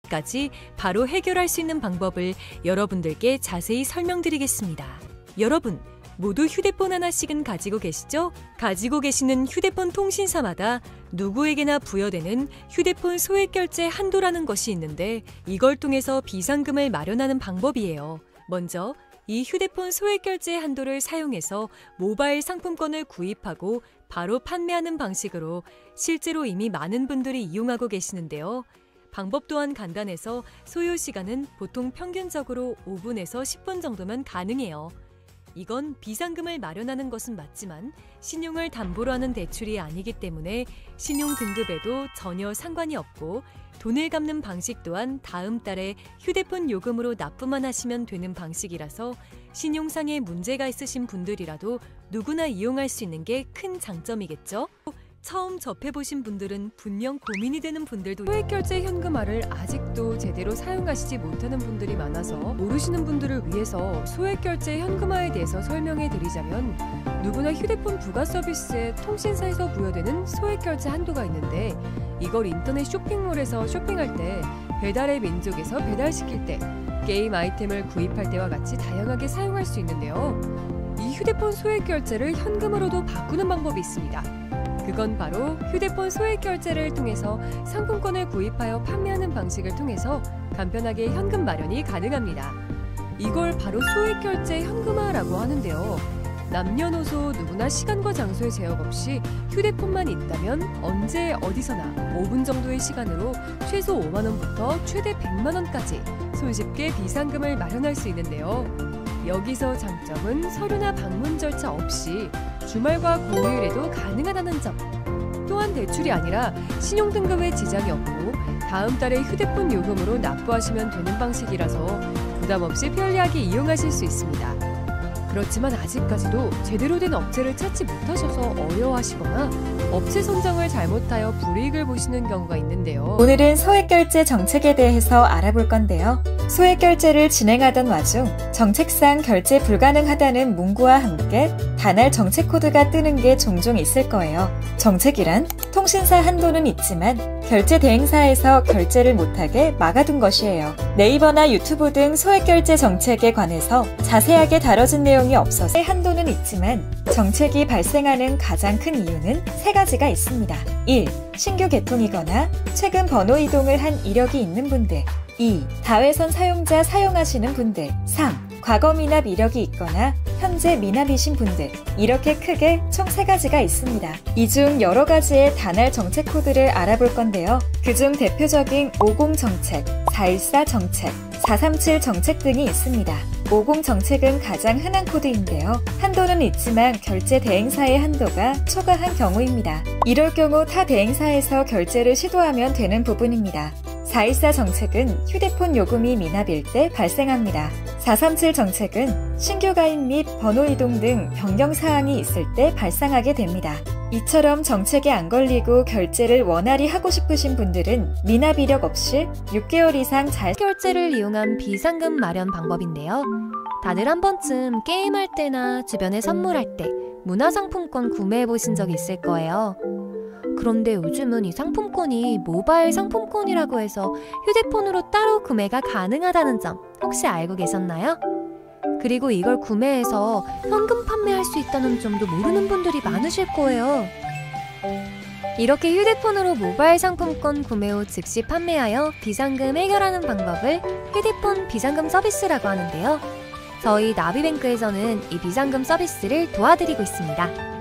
까지 바로 해결할 수 있는 방법을 여러분들께 자세히 설명드리겠습니다. 여러분, 모두 휴대폰 하나씩은 가지고 계시죠? 가지고 계시는 휴대폰 통신사마다 누구에게나 부여되는 휴대폰 소액결제 한도라는 것이 있는데 이걸 통해서 비상금을 마련하는 방법이에요. 먼저 이 휴대폰 소액결제 한도를 사용해서 모바일 상품권을 구입하고 바로 판매하는 방식으로 실제로 이미 많은 분들이 이용하고 계시는데요. 방법 또한 간단해서 소요 시간은 보통 평균적으로 5분에서 10분 정도면 가능해요. 이건 비상금을 마련하는 것은 맞지만 신용을 담보로 하는 대출이 아니기 때문에 신용 등급에도 전혀 상관이 없고 돈을 갚는 방식 또한 다음 달에 휴대폰 요금으로 납부만 하시면 되는 방식이라서 신용상의 문제가 있으신 분들이라도 누구나 이용할 수 있는 게 큰 장점이겠죠? 처음 접해보신 분들은 분명 고민이 되는 분들도 소액결제 현금화를 아직도 제대로 사용하시지 못하는 분들이 많아서 모르시는 분들을 위해서 소액결제 현금화에 대해서 설명해 드리자면 누구나 휴대폰 부가 서비스에 통신사에서 부여되는 소액결제 한도가 있는데 이걸 인터넷 쇼핑몰에서 쇼핑할 때 배달의 민족에서 배달시킬 때 게임 아이템을 구입할 때와 같이 다양하게 사용할 수 있는데요. 이 휴대폰 소액결제를 현금으로도 바꾸는 방법이 있습니다. 그건 바로 휴대폰 소액결제를 통해서 상품권을 구입하여 판매하는 방식을 통해서 간편하게 현금 마련이 가능합니다. 이걸 바로 소액결제 현금화라고 하는데요. 남녀노소 누구나 시간과 장소의 제약 없이 휴대폰만 있다면 언제 어디서나 5분 정도의 시간으로 최소 5만 원부터 최대 100만 원까지 손쉽게 비상금을 마련할 수 있는데요. 여기서 장점은 서류나 방문 절차 없이 주말과 공휴일에도 가능하다는 점. 또한 대출이 아니라 신용등급에 지장이 없고 다음 달에 휴대폰 요금으로 납부하시면 되는 방식이라서 부담 없이 편리하게 이용하실 수 있습니다. 그렇지만 아직까지도 제대로 된 업체를 찾지 못하셔서 어려워하시거나 업체 선정을 잘못하여 불이익을 보시는 경우가 있는데요. 오늘은 소액결제 정책에 대해서 알아볼 건데요. 소액결제를 진행하던 와중 정책상 결제 불가능하다는 문구와 함께 단할 정책 코드가 뜨는 게 종종 있을 거예요. 정책이란 통신사 한도는 있지만 결제 대행사에서 결제를 못하게 막아둔 것이에요. 네이버나 유튜브 등 소액결제 정책에 관해서 자세하게 다뤄진 내용이 없어서 한도는 있지만 정책이 발생하는 가장 큰 이유는 세 가지가 있습니다. 1. 신규 개통이거나 최근 번호 이동을 한 이력이 있는 분들. 2. 다회선 사용자 사용하시는 분들. 3. 과거 미납 이력이 있거나 현재 미납이신 분들. 이렇게 크게 총 3가지가 있습니다. 이 중 여러 가지의 단할 정책 코드를 알아볼 건데요. 그중 대표적인 50 정책, 414 정책, 437 정책 등이 있습니다. 50 정책은 가장 흔한 코드인데요. 한도는 있지만 결제 대행사의 한도가 초과한 경우입니다. 이럴 경우 타 대행사에서 결제를 시도하면 되는 부분입니다. 414 정책은 휴대폰 요금이 미납일 때 발생합니다. 437 정책은 신규 가입 및 번호 이동 등 변경 사항이 있을 때 발생하게 됩니다. 이처럼 정책에 안 걸리고 결제를 원활히 하고 싶으신 분들은 미납 이력 없이 6개월 이상 잘 결제를 이용한 비상금 마련 방법인데요. 다들 한 번쯤 게임할 때나 주변에 선물할 때 문화상품권 구매해보신 적 있을 거예요. 그런데 요즘은 이 상품권이 모바일 상품권이라고 해서 휴대폰으로 따로 구매가 가능하다는 점 혹시 알고 계셨나요? 그리고 이걸 구매해서 현금 판매할 수 있다는 점도 모르는 분들이 많으실 거예요. 이렇게 휴대폰으로 모바일 상품권 구매 후 즉시 판매하여 비상금 해결하는 방법을 휴대폰 비상금 서비스라고 하는데요. 저희 나비뱅크에서는 이 비상금 서비스를 도와드리고 있습니다.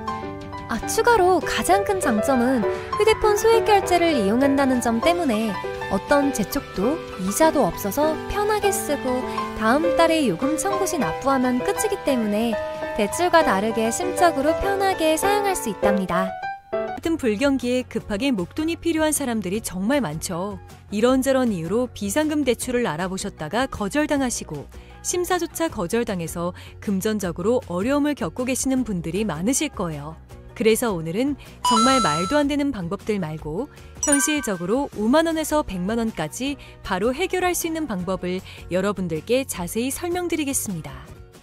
추가로 가장 큰 장점은 휴대폰 소액결제를 이용한다는 점 때문에 어떤 재촉도 이자도 없어서 편하게 쓰고 다음 달에 요금 청구 시 납부하면 끝이기 때문에 대출과 다르게 심적으로 편하게 사용할 수 있답니다. 같은 불경기에 급하게 목돈이 필요한 사람들이 정말 많죠. 이런저런 이유로 비상금 대출을 알아보셨다가 거절당하시고 심사조차 거절당해서 금전적으로 어려움을 겪고 계시는 분들이 많으실 거예요. 그래서 오늘은 정말 말도 안 되는 방법들 말고 현실적으로 5만 원에서 100만 원까지 바로 해결할 수 있는 방법을 여러분들께 자세히 설명드리겠습니다.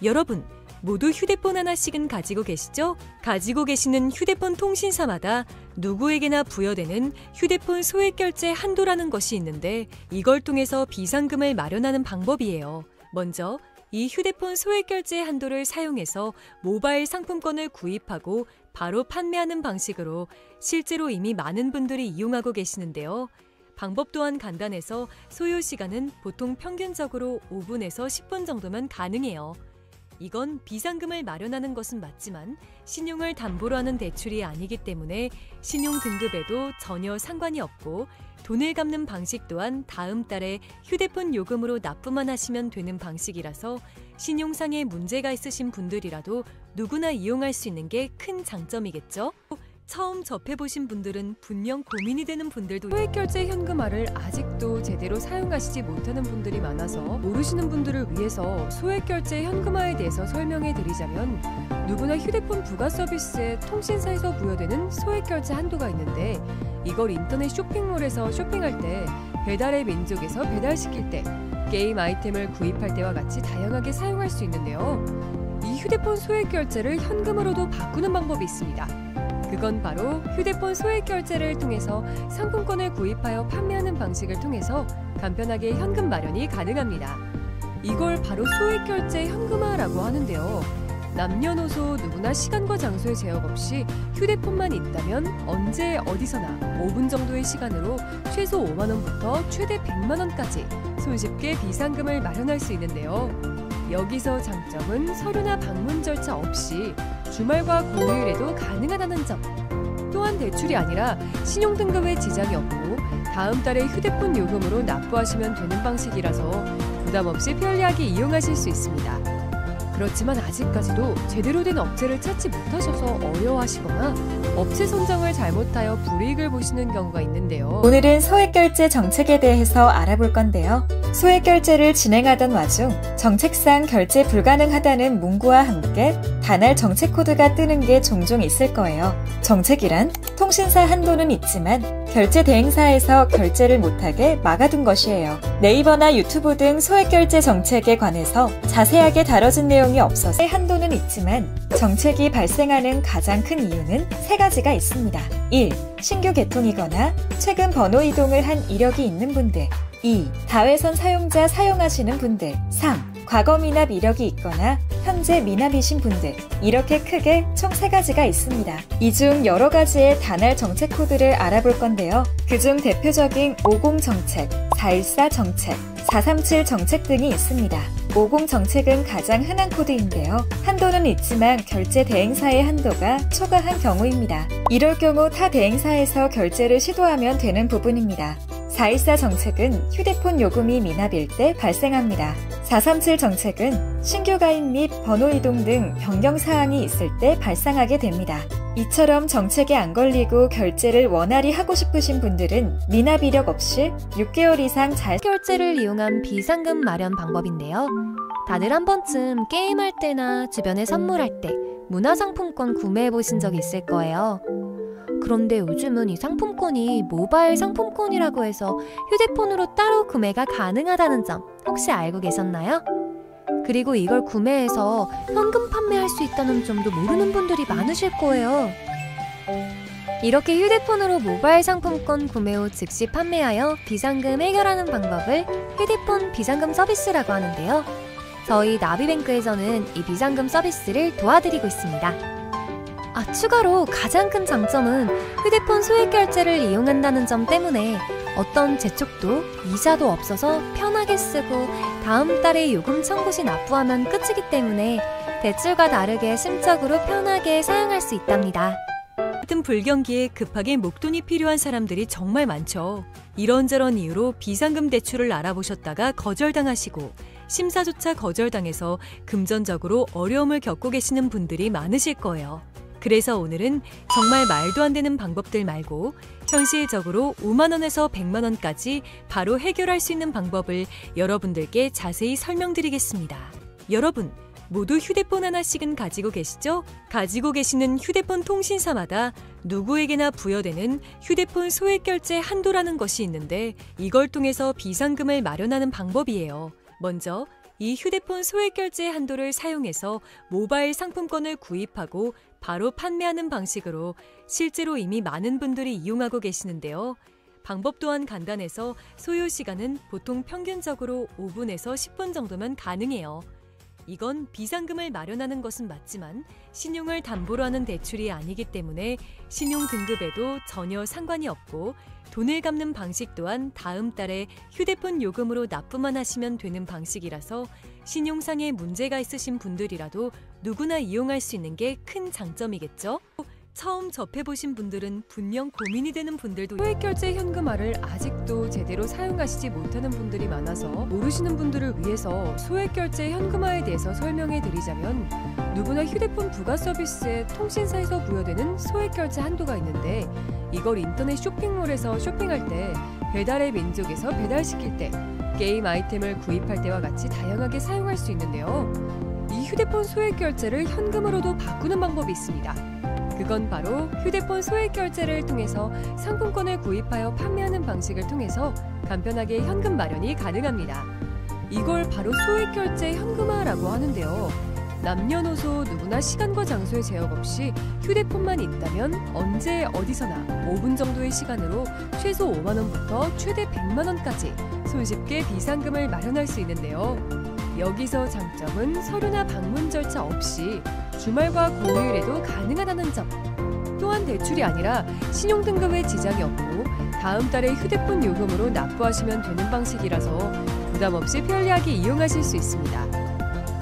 여러분, 모두 휴대폰 하나씩은 가지고 계시죠? 가지고 계시는 휴대폰 통신사마다 누구에게나 부여되는 휴대폰 소액 결제 한도라는 것이 있는데 이걸 통해서 비상금을 마련하는 방법이에요. 먼저 이 휴대폰 소액 결제 한도를 사용해서 모바일 상품권을 구입하고 바로 판매하는 방식으로 실제로 이미 많은 분들이 이용하고 계시는데요. 방법 또한 간단해서 소요 시간은 보통 평균적으로 5분에서 10분 정도면 가능해요. 이건 비상금을 마련하는 것은 맞지만 신용을 담보로 하는 대출이 아니기 때문에 신용 등급에도 전혀 상관이 없고 돈을 갚는 방식 또한 다음 달에 휴대폰 요금으로 납부만 하시면 되는 방식이라서 신용상의 문제가 있으신 분들이라도 누구나 이용할 수 있는 게 큰 장점이겠죠? 처음 접해보신 분들은 분명 고민이 되는 분들도 소액결제 현금화를 아직도 제대로 사용하시지 못하는 분들이 많아서 모르시는 분들을 위해서 소액결제 현금화에 대해서 설명해 드리자면 누구나 휴대폰 부가 서비스에 통신사에서 부여되는 소액결제 한도가 있는데 이걸 인터넷 쇼핑몰에서 쇼핑할 때 배달의 민족에서 배달시킬 때 게임 아이템을 구입할 때와 같이 다양하게 사용할 수 있는데요. 이 휴대폰 소액결제를 현금으로도 바꾸는 방법이 있습니다. 그건 바로 휴대폰 소액 결제를 통해서 상품권을 구입하여 판매하는 방식을 통해서 간편하게 현금 마련이 가능합니다. 이걸 바로 소액 결제 현금화라고 하는데요. 남녀노소 누구나 시간과 장소의 제약 없이 휴대폰만 있다면 언제 어디서나 5분 정도의 시간으로 최소 5만 원부터 최대 100만 원까지 손쉽게 비상금을 마련할 수 있는데요. 여기서 장점은 서류나 방문 절차 없이 주말과 공휴일에도 가능하다는 점. 또한 대출이 아니라 신용등급에 지장이 없고 다음 달에 휴대폰 요금으로 납부하시면 되는 방식이라서 부담 없이 편리하게 이용하실 수 있습니다. 그렇지만 아직까지도 제대로 된 업체를 찾지 못하셔서 어려워하시거나 업체 선정을 잘못하여 불이익을 보시는 경우가 있는데요. 오늘은 소액결제 정책에 대해서 알아볼 건데요. 소액결제를 진행하던 와중 정책상 결제 불가능하다는 문구와 함께 단할 정책 코드가 뜨는 게 종종 있을 거예요. 정책이란 통신사 한도는 있지만 결제 대행사에서 결제를 못하게 막아둔 것이에요. 네이버나 유튜브 등 소액결제 정책에 관해서 자세하게 다뤄진 내용이 없어서 한도는 있지만 정책이 발생하는 가장 큰 이유는 세 가지가 있습니다. 1. 신규 개통이거나 최근 번호 이동을 한 이력이 있는 분들. 2. 다회선 사용자 사용하시는 분들. 3. 과거 미납 이력이 있거나 현재 미납이신 분들. 이렇게 크게 총 3가지가 있습니다. 이 중 여러 가지의 단할 정책 코드를 알아볼 건데요. 그중 대표적인 50 정책, 414 정책, 437 정책 등이 있습니다. 50 정책은 가장 흔한 코드인데요. 한도는 있지만 결제 대행사의 한도가 초과한 경우입니다. 이럴 경우 타 대행사에서 결제를 시도하면 되는 부분입니다. 414 정책은 휴대폰 요금이 미납일 때 발생합니다. 437 정책은 신규 가입 및 번호 이동 등 변경 사항이 있을 때 발생하게 됩니다. 이처럼 정책에 안 걸리고 결제를 원활히 하고 싶으신 분들은 미납 이력 없이 6개월 이상 잘 결제를 이용한 비상금 마련 방법인데요. 다들 한 번쯤 게임할 때나 주변에 선물할 때 문화상품권 구매해 보신 적 있을 거예요. 그런데 요즘은 이 상품권이 모바일 상품권이라고 해서 휴대폰으로 따로 구매가 가능하다는 점 혹시 알고 계셨나요? 그리고 이걸 구매해서 현금 판매할 수 있다는 점도 모르는 분들이 많으실 거예요. 이렇게 휴대폰으로 모바일 상품권 구매 후 즉시 판매하여 비상금 해결하는 방법을 휴대폰 비상금 서비스라고 하는데요. 저희 나비뱅크에서는 이 비상금 서비스를 도와드리고 있습니다. 추가로 가장 큰 장점은 휴대폰 소액 결제를 이용한다는 점 때문에 어떤 재촉도 이자도 없어서 편하게 쓰고 다음 달에 요금 청구 시 납부하면 끝이기 때문에 대출과 다르게 심적으로 편하게 사용할 수 있답니다. 같은 불경기에 급하게 목돈이 필요한 사람들이 정말 많죠. 이런저런 이유로 비상금 대출을 알아보셨다가 거절당하시고 심사조차 거절당해서 금전적으로 어려움을 겪고 계시는 분들이 많으실 거예요. 그래서 오늘은 정말 말도 안 되는 방법들 말고 현실적으로 5만 원에서 100만 원까지 바로 해결할 수 있는 방법을 여러분들께 자세히 설명드리겠습니다. 여러분, 모두 휴대폰 하나씩은 가지고 계시죠? 가지고 계시는 휴대폰 통신사마다 누구에게나 부여되는 휴대폰 소액 결제 한도라는 것이 있는데 이걸 통해서 비상금을 마련하는 방법이에요. 먼저 이 휴대폰 소액 결제 한도를 사용해서 모바일 상품권을 구입하고 바로 판매하는 방식으로 실제로 이미 많은 분들이 이용하고 계시는데요. 방법 또한 간단해서 소요 시간은 보통 평균적으로 5분에서 10분 정도면 가능해요. 이건 비상금을 마련하는 것은 맞지만 신용을 담보로 하는 대출이 아니기 때문에 신용 등급에도 전혀 상관이 없고 돈을 갚는 방식 또한 다음 달에 휴대폰 요금으로 납부만 하시면 되는 방식이라서 신용상의 문제가 있으신 분들이라도 누구나 이용할 수 있는 게 큰 장점이겠죠? 처음 접해보신 분들은 분명 고민이 되는 분들도 소액결제 현금화를 아직도 제대로 사용하시지 못하는 분들이 많아서 모르시는 분들을 위해서 소액결제 현금화에 대해서 설명해 드리자면 누구나 휴대폰 부가 서비스에 통신사에서 부여되는 소액결제 한도가 있는데 이걸 인터넷 쇼핑몰에서 쇼핑할 때 배달의 민족에서 배달시킬 때 게임 아이템을 구입할 때와 같이 다양하게 사용할 수 있는데요. 이 휴대폰 소액결제를 현금으로도 바꾸는 방법이 있습니다. 그건 바로 휴대폰 소액결제를 통해서 상품권을 구입하여 판매하는 방식을 통해서 간편하게 현금 마련이 가능합니다. 이걸 바로 소액결제 현금화라고 하는데요. 남녀노소 누구나 시간과 장소의 제약 없이 휴대폰만 있다면 언제 어디서나 5분 정도의 시간으로 최소 5만 원부터 최대 100만 원까지 손쉽게 비상금을 마련할 수 있는데요. 여기서 장점은 서류나 방문 절차 없이 주말과 공휴일에도 가능하다는 점. 또한 대출이 아니라 신용등급에 지장이 없고 다음 달에 휴대폰 요금으로 납부하시면 되는 방식이라서 부담 없이 편리하게 이용하실 수 있습니다.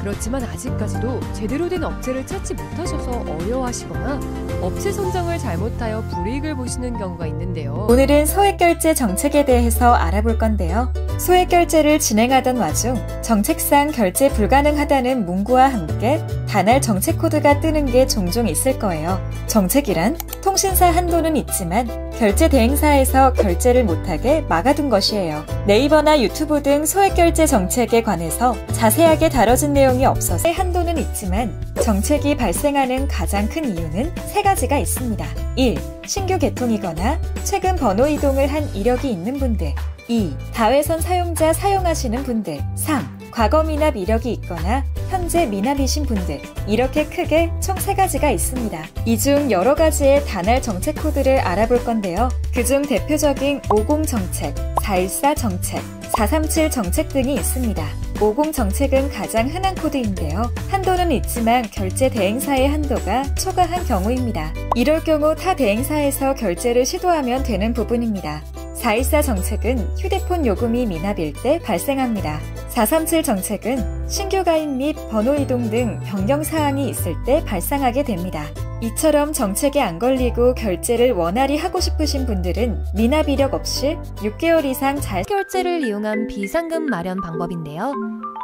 그렇지만 아직까지도 제대로 된 업체를 찾지 못하셔서 어려워하시거나 업체 선정을 잘못하여 불이익을 보시는 경우가 있는데요. 오늘은 소액결제 정책에 대해서 알아볼 건데요. 소액결제를 진행하던 와중 정책상 결제 불가능하다는 문구와 함께 단할 정책 코드가 뜨는 게 종종 있을 거예요. 정책이란 통신사 한도는 있지만 결제 대행사에서 결제를 못하게 막아둔 것이에요. 네이버나 유튜브 등 소액결제 정책에 관해서 자세하게 다뤄진 내용이 없어서 한도는 있지만 정책이 발생하는 가장 큰 이유는 세 가지가 있습니다. 1. 신규 개통이거나 최근 번호 이동을 한 이력이 있는 분들. 2. 다회선 사용자 사용하시는 분들. 3. 과거 미납 이력이 있거나 현재 미납이신 분들. 이렇게 크게 총 3가지가 있습니다. 이 중 여러 가지의 단할 정책 코드를 알아볼 건데요. 그중 대표적인 50 정책, 414 정책, 437 정책 등이 있습니다. 50 정책은 가장 흔한 코드인데요. 한도는 있지만 결제 대행사의 한도가 초과한 경우입니다. 이럴 경우 타 대행사에서 결제를 시도하면 되는 부분입니다. 414 정책은 휴대폰 요금이 미납일 때 발생합니다. 437 정책은 신규 가입 및 번호 이동 등 변경 사항이 있을 때 발생하게 됩니다. 이처럼 정책에 안 걸리고 결제를 원활히 하고 싶으신 분들은 미납 이력 없이 6개월 이상 잘 결제를 이용한 비상금 마련 방법인데요.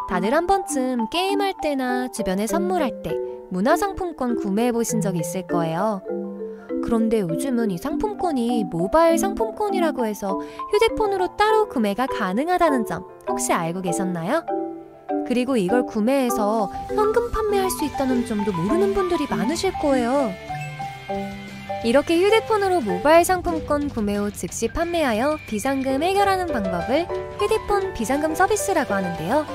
다들 한 번쯤 게임할 때나 주변에 선물할 때 문화상품권 구매해 보신 적이 있을 거예요. 그런데 요즘은 이 상품권이 모바일 상품권이라고 해서 휴대폰으로 따로 구매가 가능하다는 점 혹시 알고 계셨나요? 그리고 이걸 구매해서 현금 판매할 수 있다는 점도 모르는 분들이 많으실 거예요. 이렇게 휴대폰으로 모바일 상품권 구매 후 즉시 판매하여 비상금 해결하는 방법을 휴대폰 비상금 서비스라고 하는데요.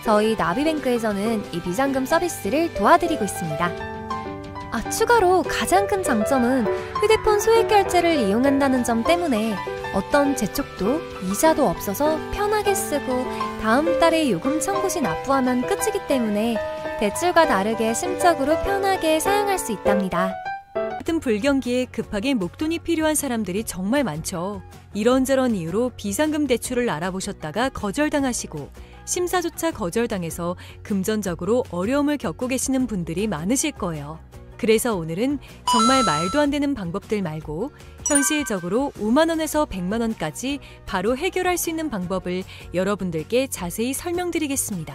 저희 나비뱅크에서는 이 비상금 서비스를 도와드리고 있습니다. 추가로 가장 큰 장점은 휴대폰 소액결제를 이용한다는 점 때문에 어떤 재촉도 이자도 없어서 편하게 쓰고 다음 달에 요금 청구 시 납부하면 끝이기 때문에 대출과 다르게 심적으로 편하게 사용할 수 있답니다. 같은 불경기에 급하게 목돈이 필요한 사람들이 정말 많죠. 이런저런 이유로 비상금 대출을 알아보셨다가 거절당하시고 심사조차 거절당해서 금전적으로 어려움을 겪고 계시는 분들이 많으실 거예요. 그래서 오늘은 정말 말도 안 되는 방법들 말고 현실적으로 5만 원에서 100만 원까지 바로 해결할 수 있는 방법을 여러분들께 자세히 설명드리겠습니다.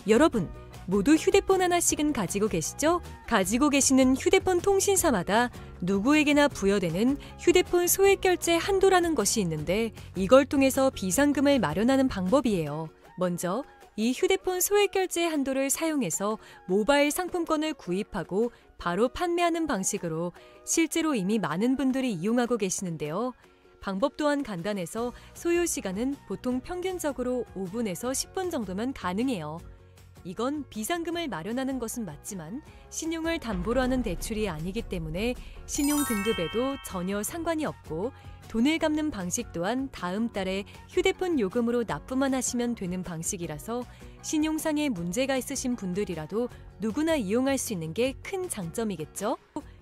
여러분, 모두 휴대폰 하나씩은 가지고 계시죠? 가지고 계시는 휴대폰 통신사마다 누구에게나 부여되는 휴대폰 소액결제 한도라는 것이 있는데 이걸 통해서 비상금을 마련하는 방법이에요. 먼저 이 휴대폰 소액결제 한도를 사용해서 모바일 상품권을 구입하고 바로 판매하는 방식으로 실제로 이미 많은 분들이 이용하고 계시는데요. 방법 또한 간단해서 소요 시간은 보통 평균적으로 5분에서 10분 정도면 가능해요. 이건 비상금을 마련하는 것은 맞지만 신용을 담보로 하는 대출이 아니기 때문에 신용 등급에도 전혀 상관이 없고 돈을 갚는 방식 또한 다음 달에 휴대폰 요금으로 납부만 하시면 되는 방식이라서 신용상의 문제가 있으신 분들이라도 누구나 이용할 수 있는 게 큰 장점이겠죠?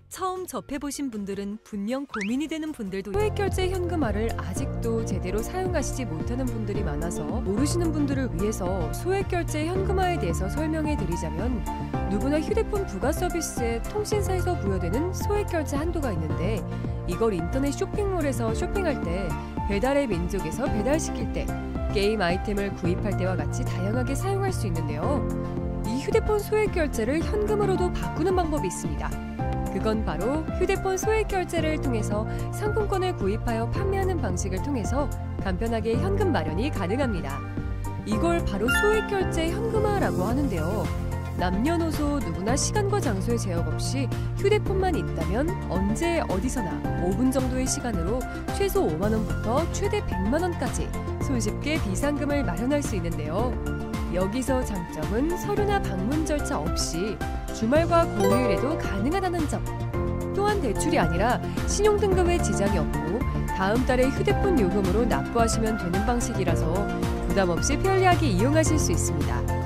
처음 접해보신 분들은 분명 고민이 되는 분들도 소액결제 현금화를 아직도 제대로 사용하시지 못하는 분들이 많아서 모르시는 분들을 위해서 소액결제 현금화에 대해서 설명해 드리자면 누구나 휴대폰 부가 서비스에 통신사에서 부여되는 소액결제 한도가 있는데 이걸 인터넷 쇼핑몰에서 쇼핑할 때 배달의 민족에서 배달시킬 때 게임 아이템을 구입할 때와 같이 다양하게 사용할 수 있는데요. 이 휴대폰 소액결제를 현금으로도 바꾸는 방법이 있습니다. 그건 바로 휴대폰 소액결제를 통해서 상품권을 구입하여 판매하는 방식을 통해서 간편하게 현금 마련이 가능합니다. 이걸 바로 소액결제 현금화라고 하는데요. 남녀노소 누구나 시간과 장소의 제약 없이 휴대폰만 있다면 언제 어디서나 5분 정도의 시간으로 최소 5만 원부터 최대 100만 원까지 손쉽게 비상금을 마련할 수 있는데요. 여기서 장점은 서류나 방문 절차 없이 주말과 공휴일에도 가능하다는 점. 또한 대출이 아니라 신용등급에 지장이 없고 다음 달에 휴대폰 요금으로 납부하시면 되는 방식이라서 부담 없이 편리하게 이용하실 수 있습니다.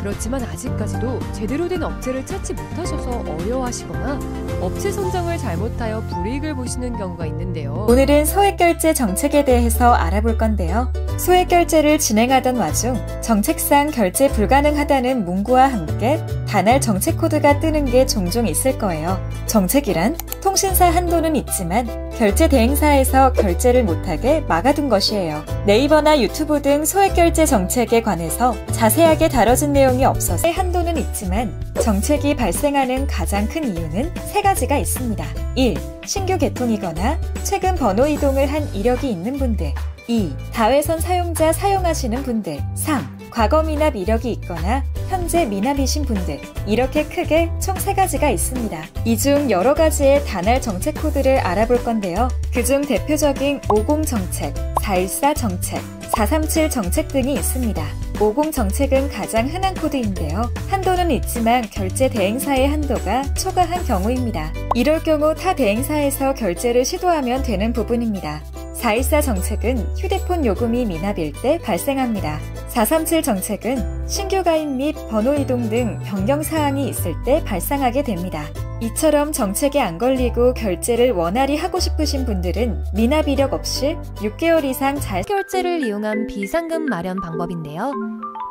그렇지만 아직까지도 제대로 된 업체를 찾지 못하셔서 어려워하시거나 업체 선정을 잘못하여 불이익을 보시는 경우가 있는데요. 오늘은 소액결제 정책에 대해서 알아볼 건데요. 소액결제를 진행하던 와중 정책상 결제 불가능하다는 문구와 함께 단할 정책 코드가 뜨는 게 종종 있을 거예요. 정책이란 통신사 한도는 있지만 결제 대행사에서 결제를 못하게 막아둔 것이에요. 네이버나 유튜브 등 소액결제 정책에 관해서 자세하게 다뤄진 내용이 없어서 한도는 있지만 정책이 발생하는 가장 큰 이유는 세 가지가 있습니다. 1. 신규 개통이거나 최근 번호 이동을 한 이력이 있는 분들. 2. 다회선 사용자 사용하시는 분들. 3. 과거 미납 이력이 있거나 현재 미납이신 분들. 이렇게 크게 총 3가지가 있습니다. 이 중 여러 가지의 단할 정책 코드를 알아볼 건데요. 그중 대표적인 50 정책, 414 정책, 437 정책 등이 있습니다. 50 정책은 가장 흔한 코드인데요. 한도는 있지만 결제 대행사의 한도가 초과한 경우입니다. 이럴 경우 타 대행사에서 결제를 시도하면 되는 부분입니다. 414 정책은 휴대폰 요금이 미납일 때 발생합니다. 437 정책은 신규 가입 및 번호 이동 등 변경 사항이 있을 때 발생하게 됩니다. 이처럼 정책에 안 걸리고 결제를 원활히 하고 싶으신 분들은 미납 이력 없이 6개월 이상 잘 결제를 이용한 비상금 마련 방법인데요.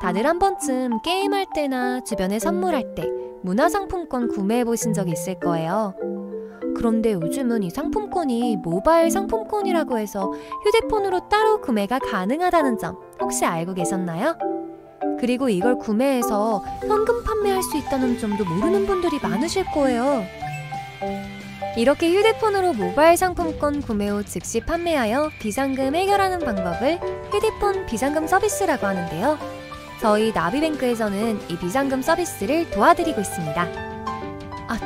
다들 한 번쯤 게임할 때나 주변에 선물할 때 문화상품권 구매해 보신 적 있을 거예요. 그런데 요즘은 이 상품권이 모바일 상품권이라고 해서 휴대폰으로 따로 구매가 가능하다는 점 혹시 알고 계셨나요? 그리고 이걸 구매해서 현금 판매할 수 있다는 점도 모르는 분들이 많으실 거예요. 이렇게 휴대폰으로 모바일 상품권 구매 후 즉시 판매하여 비상금 해결하는 방법을 휴대폰 비상금 서비스라고 하는데요. 저희 나비뱅크에서는 이 비상금 서비스를 도와드리고 있습니다.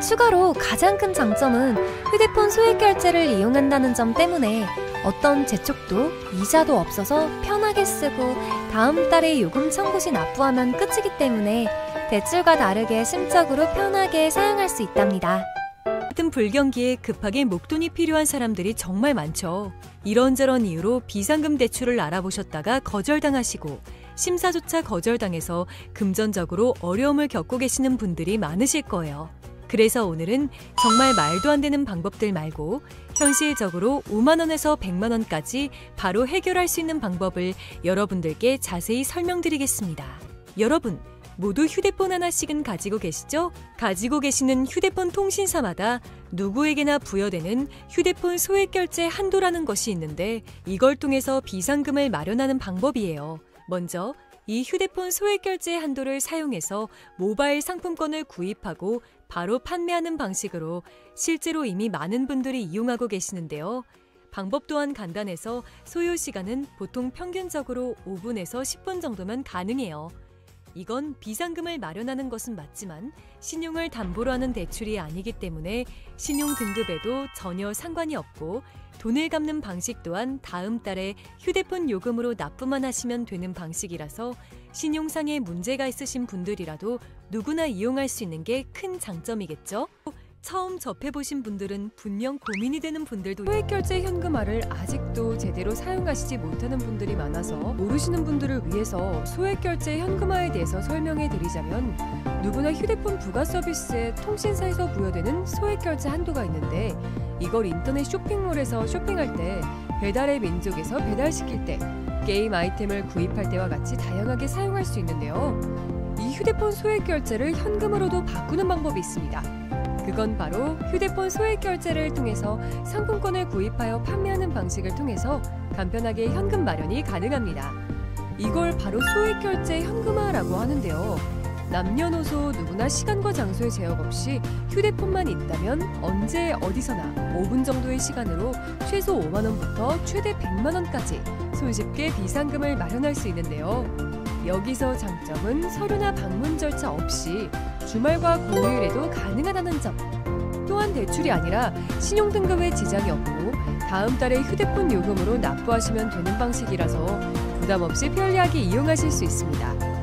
추가로 가장 큰 장점은 휴대폰 소액결제를 이용한다는 점 때문에 어떤 재촉도 이자도 없어서 편하게 쓰고 다음 달에 요금 청구 시 납부하면 끝이기 때문에 대출과 다르게 심적으로 편하게 사용할 수 있답니다. 같은 불경기에 급하게 목돈이 필요한 사람들이 정말 많죠. 이런저런 이유로 비상금 대출을 알아보셨다가 거절당하시고 심사조차 거절당해서 금전적으로 어려움을 겪고 계시는 분들이 많으실 거예요. 그래서 오늘은 정말 말도 안 되는 방법들 말고 현실적으로 5만 원에서 100만 원까지 바로 해결할 수 있는 방법을 여러분들께 자세히 설명드리겠습니다. 여러분, 모두 휴대폰 하나씩은 가지고 계시죠? 가지고 계시는 휴대폰 통신사마다 누구에게나 부여되는 휴대폰 소액결제 한도라는 것이 있는데 이걸 통해서 비상금을 마련하는 방법이에요. 먼저 이 휴대폰 소액결제 한도를 사용해서 모바일 상품권을 구입하고 바로 판매하는 방식으로 실제로 이미 많은 분들이 이용하고 계시는데요. 방법 또한 간단해서 소요 시간은 보통 평균적으로 5분에서 10분 정도면 가능해요. 이건 비상금을 마련하는 것은 맞지만 신용을 담보로 하는 대출이 아니기 때문에 신용 등급에도 전혀 상관이 없고 돈을 갚는 방식 또한 다음 달에 휴대폰 요금으로 납부만 하시면 되는 방식이라서 신용상의 문제가 있으신 분들이라도 누구나 이용할 수 있는 게 큰 장점이겠죠? 처음 접해보신 분들은 분명 고민이 되는 분들도 소액결제 현금화를 아직도 제대로 사용하시지 못하는 분들이 많아서 모르시는 분들을 위해서 소액결제 현금화에 대해서 설명해 드리자면 누구나 휴대폰 부가 서비스에 통신사에서 부여되는 소액결제 한도가 있는데 이걸 인터넷 쇼핑몰에서 쇼핑할 때 배달의 민족에서 배달시킬 때 게임 아이템을 구입할 때와 같이 다양하게 사용할 수 있는데요. 이 휴대폰 소액결제를 현금으로도 바꾸는 방법이 있습니다. 그건 바로 휴대폰 소액결제를 통해서 상품권을 구입하여 판매하는 방식을 통해서 간편하게 현금 마련이 가능합니다. 이걸 바로 소액결제 현금화라고 하는데요. 남녀노소 누구나 시간과 장소의 제약 없이 휴대폰만 있다면 언제 어디서나 5분 정도의 시간으로 최소 5만 원부터 최대 100만 원까지 손쉽게 비상금을 마련할 수 있는데요. 여기서 장점은 서류나 방문 절차 없이 주말과 공휴일에도 가능하다는 점. 또한 대출이 아니라 신용등급에 지장이 없고 다음 달에 휴대폰 요금으로 납부하시면 되는 방식이라서 부담 없이 편리하게 이용하실 수 있습니다.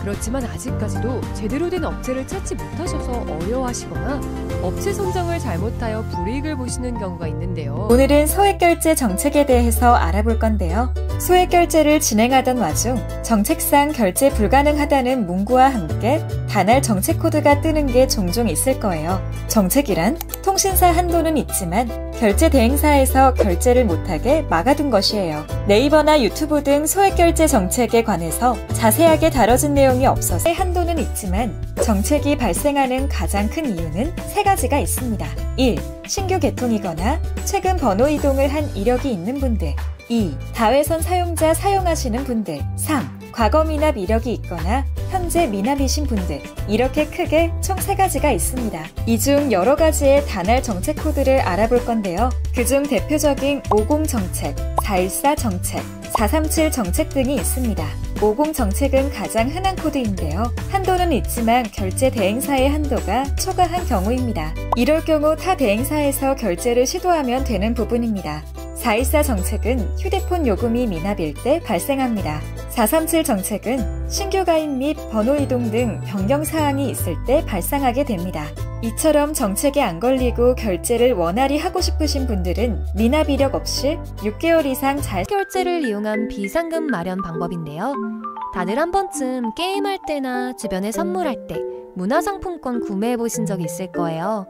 그렇지만 아직까지도 제대로 된 업체를 찾지 못하셔서 어려워하시거나 업체 선정을 잘못하여 불이익을 보시는 경우가 있는데요. 오늘은 소액결제 정책에 대해서 알아볼 건데요. 소액결제를 진행하던 와중 정책상 결제 불가능하다는 문구와 함께 단할 정책 코드가 뜨는 게 종종 있을 거예요. 정책이란 통신사 한도는 있지만 결제 대행사에서 결제를 못하게 막아둔 것이에요. 네이버나 유튜브 등 소액결제 정책에 관해서 자세하게 다뤄진 내용이 없어서 한도는 있지만 정책이 발생하는 가장 큰 이유는 세 가지가 있습니다. 1. 신규 개통이거나 최근 번호 이동을 한 이력이 있는 분들. 2. 다회선 사용자 사용하시는 분들. 3. 과거 미납 이력이 있거나 현재 미납이신 분들. 이렇게 크게 총 3가지가 있습니다. 이 중 여러 가지의 단할 정책 코드를 알아볼 건데요. 그중 대표적인 50 정책, 414 정책, 437 정책 등이 있습니다. 50 정책은 가장 흔한 코드인데요. 한도는 있지만 결제 대행사의 한도가 초과한 경우입니다. 이럴 경우 타 대행사에서 결제를 시도하면 되는 부분입니다. 414 정책은 휴대폰 요금이 미납일 때 발생합니다. 437 정책은 신규 가입 및 번호 이동 등 변경 사항이 있을 때 발생하게 됩니다. 이처럼 정책에 안 걸리고 결제를 원활히 하고 싶으신 분들은 미납 이력 없이 6개월 이상 잘 결제를 이용한 비상금 마련 방법인데요. 다들 한 번쯤 게임할 때나 주변에 선물할 때 문화상품권 구매해 보신 적 있을 거예요.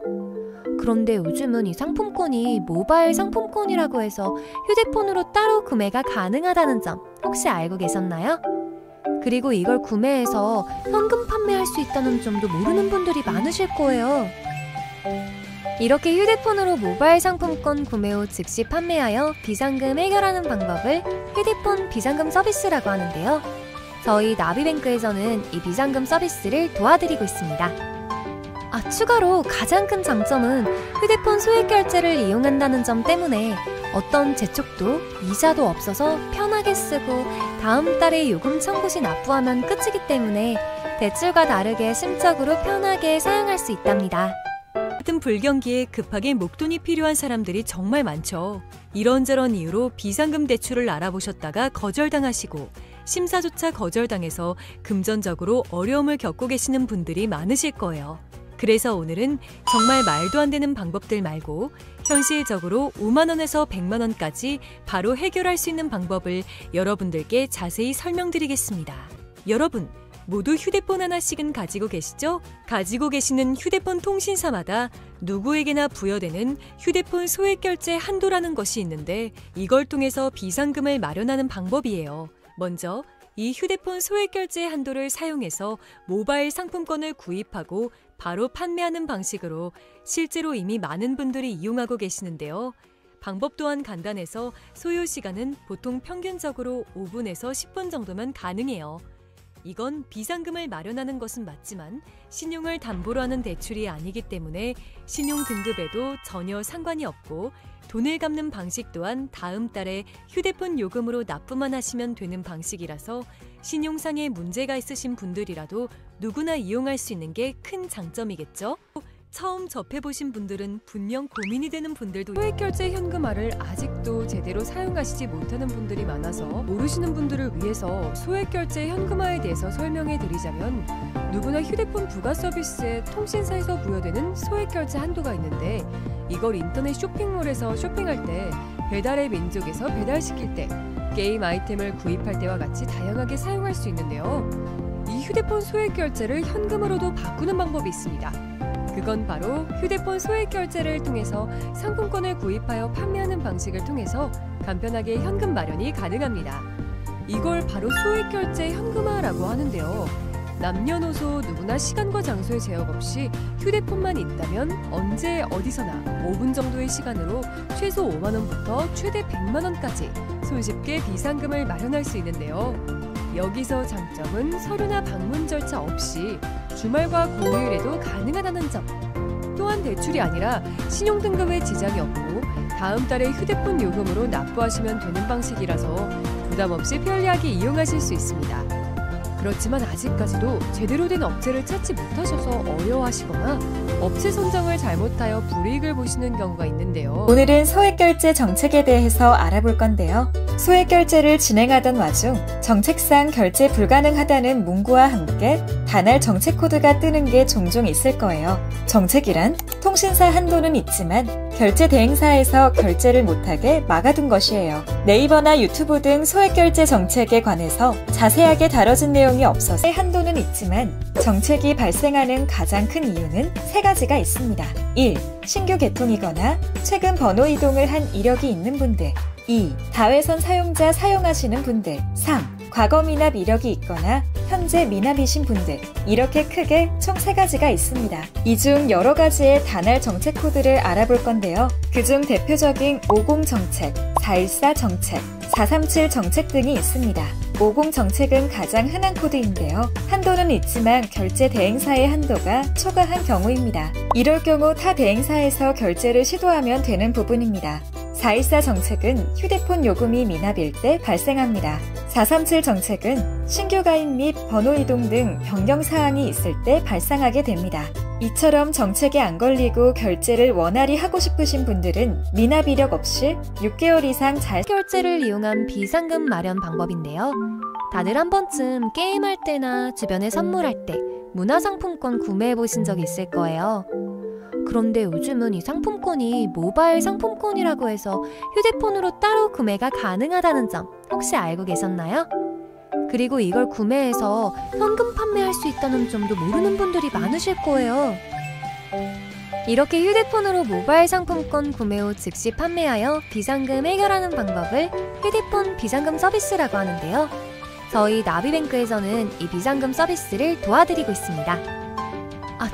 그런데 요즘은 이 상품권이 모바일 상품권이라고 해서 휴대폰으로 따로 구매가 가능하다는 점 혹시 알고 계셨나요? 그리고 이걸 구매해서 현금 판매할 수 있다는 점도 모르는 분들이 많으실 거예요. 이렇게 휴대폰으로 모바일 상품권 구매 후 즉시 판매하여 비상금 해결하는 방법을 휴대폰 비상금 서비스라고 하는데요. 저희 나비뱅크에서는 이 비상금 서비스를 도와드리고 있습니다. 추가로 가장 큰 장점은 휴대폰 소액결제를 이용한다는 점 때문에 어떤 재촉도 이자도 없어서 편하게 쓰고 다음 달에 요금 청구 시 납부하면 끝이기 때문에 대출과 다르게 심적으로 편하게 사용할 수 있답니다. 같은 불경기에 급하게 목돈이 필요한 사람들이 정말 많죠. 이런저런 이유로 비상금 대출을 알아보셨다가 거절당하시고 심사조차 거절당해서 금전적으로 어려움을 겪고 계시는 분들이 많으실 거예요. 그래서 오늘은 정말 말도 안 되는 방법들 말고 현실적으로 5만 원에서 100만 원까지 바로 해결할 수 있는 방법을 여러분들께 자세히 설명드리겠습니다. 여러분, 모두 휴대폰 하나씩은 가지고 계시죠? 가지고 계시는 휴대폰 통신사마다 누구에게나 부여되는 휴대폰 소액결제 한도라는 것이 있는데 이걸 통해서 비상금을 마련하는 방법이에요. 먼저 이 휴대폰 소액결제 한도를 사용해서 모바일 상품권을 구입하고 바로 판매하는 방식으로 실제로 이미 많은 분들이 이용하고 계시는데요. 방법 또한 간단해서 소요 시간은 보통 평균적으로 5분에서 10분 정도면 가능해요. 이건 비상금을 마련하는 것은 맞지만 신용을 담보로 하는 대출이 아니기 때문에 신용 등급에도 전혀 상관이 없고 돈을 갚는 방식 또한 다음 달에 휴대폰 요금으로 납부만 하시면 되는 방식이라서 신용상의 문제가 있으신 분들이라도 누구나 이용할 수 있는 게 큰 장점이겠죠? 처음 접해보신 분들은 분명 고민이 되는 분들도 소액결제 현금화를 아직도 제대로 사용하시지 못하는 분들이 많아서 모르시는 분들을 위해서 소액결제 현금화에 대해서 설명해 드리자면 누구나 휴대폰 부가 서비스에 통신사에서 부여되는 소액결제 한도가 있는데 이걸 인터넷 쇼핑몰에서 쇼핑할 때 배달의 민족에서 배달시킬 때 게임 아이템을 구입할 때와 같이 다양하게 사용할 수 있는데요. 이 휴대폰 소액결제를 현금으로도 바꾸는 방법이 있습니다. 그건 바로 휴대폰 소액결제를 통해서 상품권을 구입하여 판매하는 방식을 통해서 간편하게 현금 마련이 가능합니다. 이걸 바로 소액결제 현금화라고 하는데요. 남녀노소 누구나 시간과 장소의 제약 없이 휴대폰만 있다면 언제 어디서나 5분 정도의 시간으로 최소 5만 원부터 최대 100만 원까지 손쉽게 비상금을 마련할 수 있는데요. 여기서 장점은 서류나 방문 절차 없이 주말과 공휴일에도 가능하다는 점. 또한 대출이 아니라 신용등급에 지장이 없고 다음 달에 휴대폰 요금으로 납부하시면 되는 방식이라서 부담 없이 편리하게 이용하실 수 있습니다. 그렇지만 아직까지도 제대로 된 업체를 찾지 못하셔서 어려워하시거나 업체 선정을 잘못하여 불이익을 보시는 경우가 있는데요. 오늘은 소액결제 정책에 대해서 알아볼 건데요. 소액결제를 진행하던 와중 정책상 결제 불가능하다는 문구와 함께 단할 정책 코드가 뜨는 게 종종 있을 거예요. 정책이란 통신사 한도는 있지만 결제 대행사에서 결제를 못하게 막아둔 것이에요. 네이버나 유튜브 등 소액결제 정책에 관해서 자세하게 다뤄진 내용이 없어서 한도는 있지만 정책이 발생하는 가장 큰 이유는 세 가지가 있습니다. 1. 신규 개통이거나 최근 번호 이동을 한 이력이 있는 분들. 2. 다회선 사용자 사용하시는 분들. 3. 과거 미납 이력이 있거나 현재 미납이신 분들. 이렇게 크게 총 3가지가 있습니다. 이 중 여러 가지의 단할 정책 코드를 알아볼 건데요. 그중 대표적인 50 정책, 414 정책, 437 정책 등이 있습니다. 50 정책은 가장 흔한 코드인데요. 한도는 있지만 결제 대행사의 한도가 초과한 경우입니다. 이럴 경우 타 대행사에서 결제를 시도하면 되는 부분입니다. 414 정책은 휴대폰 요금이 미납일 때 발생합니다. 437 정책은 신규 가입 및 번호 이동 등 변경 사항이 있을 때 발생하게 됩니다. 이처럼 정책에 안 걸리고 결제를 원활히 하고 싶으신 분들은 미납 이력 없이 6개월 이상 잘 결제를 이용한 비상금 마련 방법인데요. 다들 한 번쯤 게임할 때나 주변에 선물할 때 문화상품권 구매해 보신 적 있을 거예요. 그런데 요즘은 이 상품권이 모바일 상품권이라고 해서 휴대폰으로 따로 구매가 가능하다는 점 혹시 알고 계셨나요? 그리고 이걸 구매해서 현금 판매할 수 있다는 점도 모르는 분들이 많으실 거예요. 이렇게 휴대폰으로 모바일 상품권 구매 후 즉시 판매하여 비상금 해결하는 방법을 휴대폰 비상금 서비스라고 하는데요. 저희 나비뱅크에서는 이 비상금 서비스를 도와드리고 있습니다.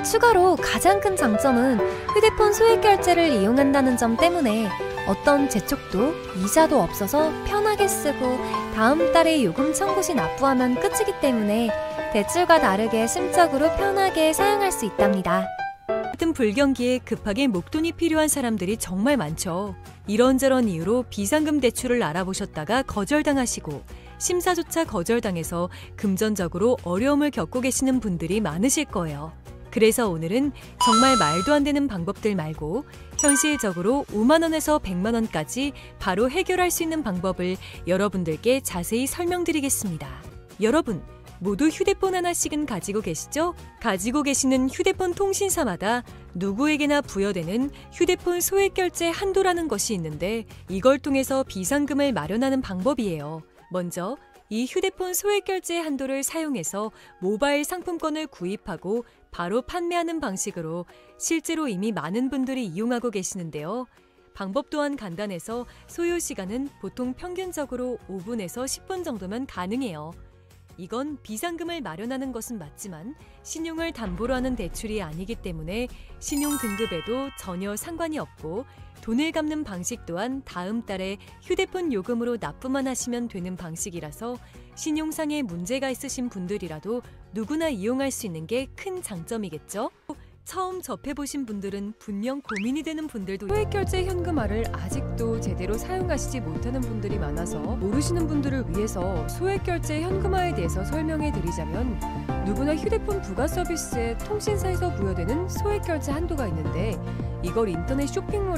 추가로 가장 큰 장점은 휴대폰 소액결제를 이용한다는 점 때문에 어떤 재촉도 이자도 없어서 편하게 쓰고 다음 달에 요금 청구 시 납부하면 끝이기 때문에 대출과 다르게 심적으로 편하게 사용할 수 있답니다. 같은 불경기에 급하게 목돈이 필요한 사람들이 정말 많죠. 이런저런 이유로 비상금 대출을 알아보셨다가 거절당하시고 심사조차 거절당해서 금전적으로 어려움을 겪고 계시는 분들이 많으실 거예요. 그래서 오늘은 정말 말도 안 되는 방법들 말고 현실적으로 5만 원에서 100만 원까지 바로 해결할 수 있는 방법을 여러분들께 자세히 설명드리겠습니다. 여러분, 모두 휴대폰 하나씩은 가지고 계시죠? 가지고 계시는 휴대폰 통신사마다 누구에게나 부여되는 휴대폰 소액결제 한도라는 것이 있는데 이걸 통해서 비상금을 마련하는 방법이에요. 먼저 이 휴대폰 소액결제 한도를 사용해서 모바일 상품권을 구입하고 바로 판매하는 방식으로 실제로 이미 많은 분들이 이용하고 계시는데요. 방법 또한 간단해서 소요 시간은 보통 평균적으로 5분에서 10분 정도면 가능해요. 이건 비상금을 마련하는 것은 맞지만 신용을 담보로 하는 대출이 아니기 때문에 신용 등급에도 전혀 상관이 없고 돈을 갚는 방식 또한 다음 달에 휴대폰 요금으로 납부만 하시면 되는 방식이라서 신용상의 문제가 있으신 분들이라도 누구나 이용할 수 있는 게 큰 장점이겠죠? 처음 접해보신 분들은 분명 고민이 되는 분들도 소액결제 현금화를 아직도 제대로 사용하시지 못하는 분들이 많아서 모르시는 분들을 위해서 소액결제 현금화에 대해서 설명해 드리자면 누구나 휴대폰 부가 서비스에 통신사에서 부여되는 소액결제 한도가 있는데 이걸 인터넷 쇼핑몰